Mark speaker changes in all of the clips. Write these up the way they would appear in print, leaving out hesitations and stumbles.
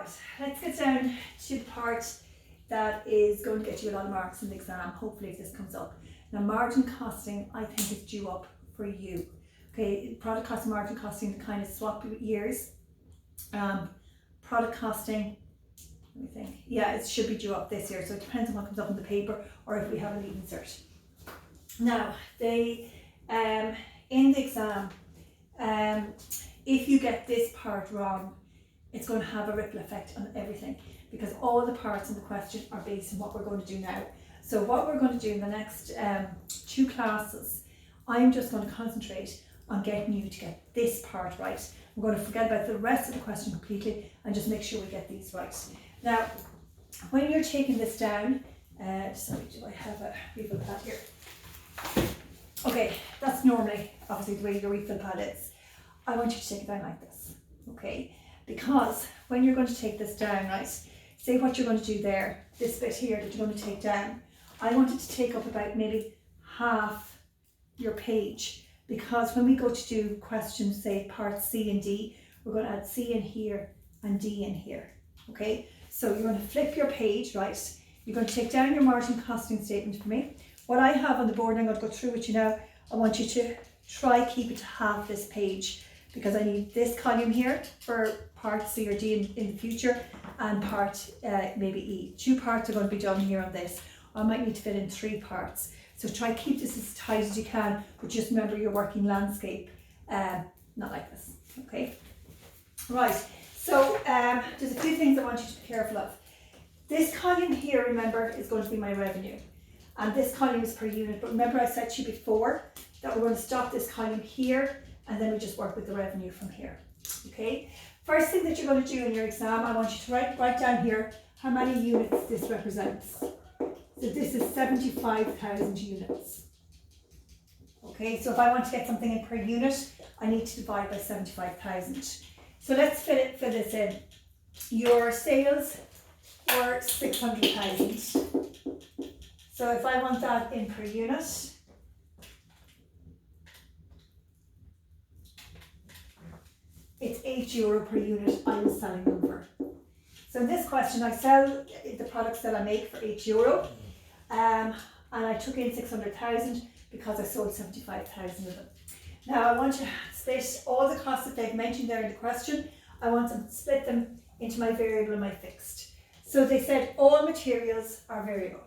Speaker 1: Right, let's get down to the part that is going to get you a lot of marks in the exam, hopefully if this comes up. Now margin costing, I think is due up for you. Okay, product costing, margin costing, kind of swap years. Product costing, let me think, yeah, it should be due up this year, so it depends on what comes up in the paper or if we have a leaving cert. Now, they, in the exam, if you get this part wrong, it's going to have a ripple effect on everything because all the parts in the question are based on what we're going to do now. So what we're going to do in the next 2 classes, I'm just going to concentrate on getting you to get this part right. I'm going to forget about the rest of the question completely and just make sure we get these right. Now, when you're taking this down, sorry, do I have a refill pad here? Okay, that's normally obviously the way your refill pad is. I want you to take it down like this, okay? Because when you're going to take this down, right, say what you're going to do there, this bit here that you're going to take down, I want it to take up about maybe half your page, because when we go to do questions, say parts C and D, we're going to add C in here and D in here, okay? So you're going to flip your page, right? You're going to take down your margin costing statement for me. What I have on the board, I'm going to go through with you now. I want you to try keep it to half this page because I need this column here for part C or D in the future and part maybe E. 2 parts are going to be done here on this. I might need to fit in 3 parts. So try keep this as tight as you can, but just remember you're working landscape, not like this, okay? Right, so there's a few things I want you to be careful of. This column here, remember, is going to be my revenue. And this column is per unit, but remember I said to you before that we're going to stop this column here and then we just work with the revenue from here, okay? First thing that you're going to do in your exam, I want you to write down here how many units this represents. So this is 75,000 units. Okay, so if I want to get something in per unit, I need to divide by 75,000. So let's fill this in. Your sales were 600,000. So if I want that in per unit, it's €8 per unit I was selling them for. So in this question, I sell the products that I make for €8, and I took in 600,000 because I sold 75,000 of them. Now I want to split all the costs that they've mentioned there in the question. I want to split them into my variable and my fixed. So they said all materials are variable.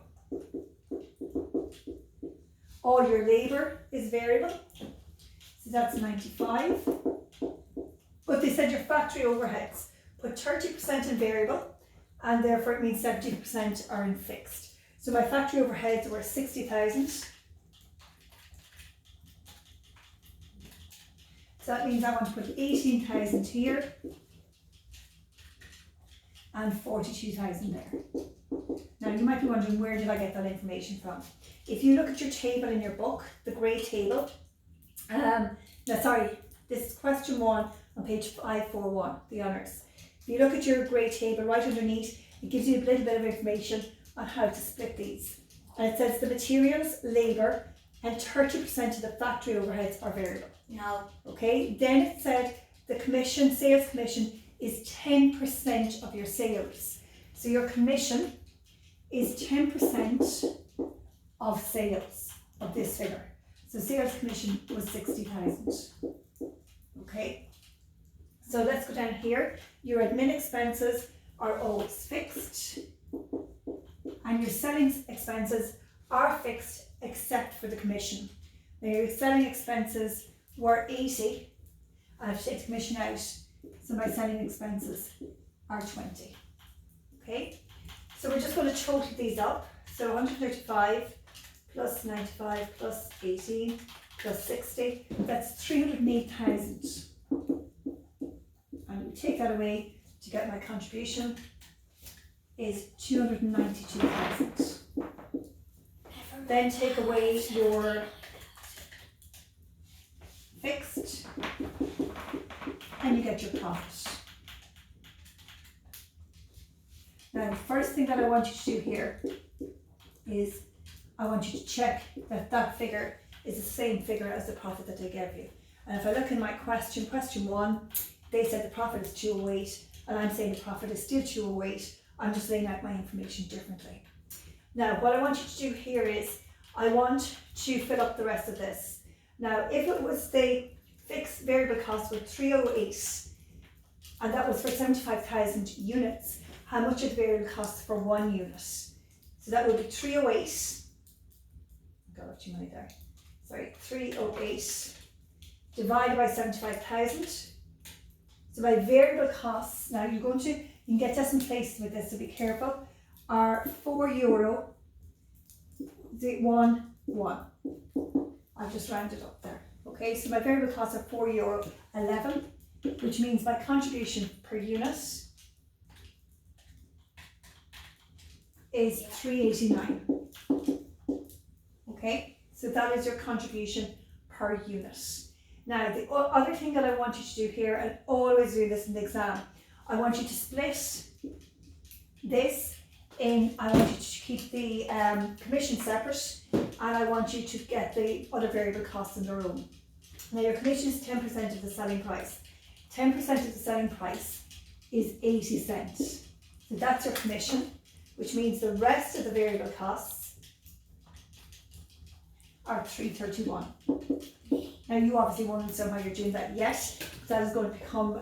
Speaker 1: All your labour is variable, so that's 95. But they said your factory overheads, put 30% in variable, and therefore it means 70% are in fixed. So my factory overheads were 60,000. So that means I want to put 18,000 here and 42,000 there. Now you might be wondering, where did I get that information from? If you look at your table in your book, the grey table, this is question 1 on page 541, the honours. If you look at your grey table right underneath, it gives you a little bit of information on how to split these. And it says the materials, labour, and 30% of the factory overheads are variable.
Speaker 2: No.
Speaker 1: Okay, then it said the commission, sales commission, is 10% of your sales. So your commission is 10% of sales of this figure. So sales commission was 60,000. Okay, so let's go down here. Your admin expenses are always fixed, and your selling expenses are fixed except for the commission. Now your selling expenses were 80. I have to take the commission out, so my selling expenses are 20. Okay, so we're just going to total these up. So 135 plus 95 plus 18 plus 60, that's 308,000. And we take that away to get my contribution is 292,000. Then take away your fixed and you get your profit. Now the first thing that I want you to do here is I want you to check that that figure is the same figure as the profit that they gave you. And if I look in my question 1, they said the profit is 208 and I'm saying the profit is still 208. I'm just laying out my information differently. Now, what I want you to do here is, I want to fill up the rest of this. Now, if it was the fixed variable cost with 308, and that was for 75,000 units, how much are the variable costs for 1 unit? So that would be 308, got too many there, sorry, 308 divided by 75,000. So my variable costs, now you can get decimal places with this, so be careful, are €4.11. I've just rounded up there. Okay, so my variable costs are €4.11, which means my contribution per unit is $3.89. Okay, so that is your contribution per unit. Now, the other thing that I want you to do here, and always do this in the exam, I want you to split this in, I want you to keep the commission separate, and I want you to get the other variable costs in their own. Now, your commission is 10% of the selling price. 10% of the selling price is 80 cents. So that's your commission, which means the rest of the variable costs are $3.31. Now, you obviously won't understand how you're doing that yet, but that is going to become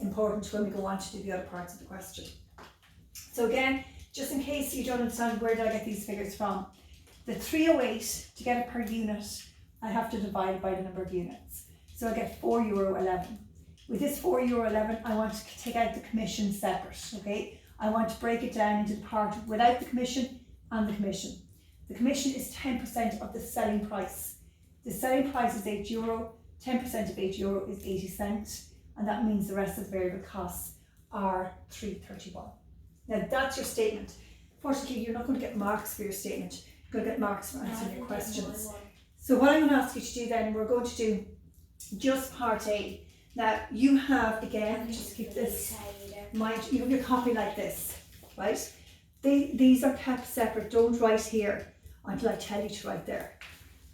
Speaker 1: important when we go on to do the other parts of the question. So again, just in case you don't understand where did I get these figures from, the 308, to get it per unit, I have to divide it by the number of units. So I get €4.11. With this €4.11, I want to take out the commission separate, okay? I want to break it down into the part without the commission and the commission. The commission is 10% of the selling price. The selling price is €8, 10% of €8 is 80 cents, and that means the rest of the variable costs are $3.31. Now that's your statement. Fortunately, you're not going to get marks for your statement. You're going to get marks for answering your questions. So what I'm going to ask you to do then, we're going to do just part A. Now you have, again, just keep this in mind, you have your copy like this, right? These are kept separate, don't write here until I tell you to write there.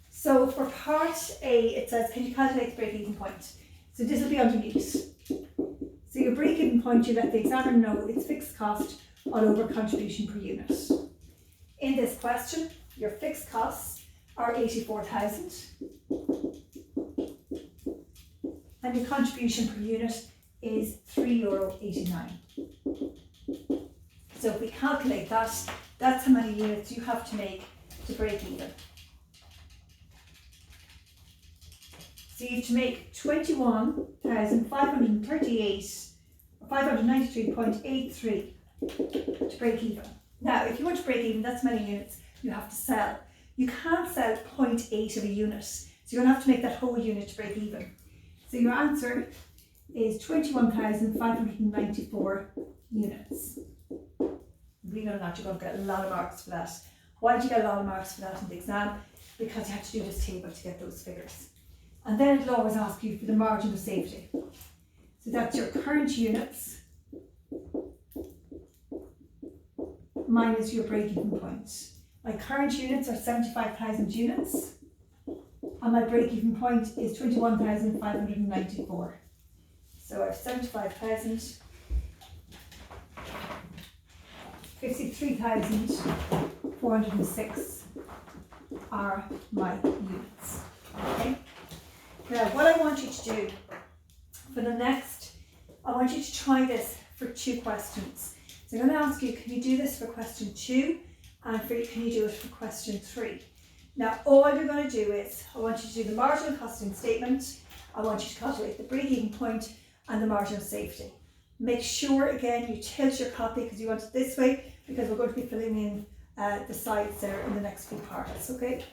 Speaker 1: So for part A, it says, can you calculate the break-even point? So this will be underneath. So your break-even point, you let the examiner know it's fixed cost all over contribution per unit. In this question, your fixed costs are 84,000 and your contribution per unit is €3.89. So if we calculate that, that's how many units you have to make to break even. So you have to make 593.83 to break even. Now, if you want to break even, that's many units you have to sell. You can't sell 0.8 of a unit, so you're going to have to make that whole unit to break even. So your answer is 21,594 units. Believe it or not, you're going to get a lot of marks for that. Why did you get a lot of marks for that in the exam? Because you had to do this table to get those figures. And then it'll always ask you for the margin of safety. So that's your current units minus your break-even point. My current units are 75,000 units, and my break-even point is 21,594. So I have 75,000, 53,406 are my units. Okay. Now, what I want you to do for the next, I want you to try this for 2 questions. So I'm going to ask you, can you do this for question 2, and can you do it for question 3? Now, all you're going to do is, I want you to do the marginal costing statement, I want you to calculate the break-even point and the margin of safety. Make sure, again, you tilt your copy because you want it this way, because we're going to be filling in the sides there in the next few parts, okay?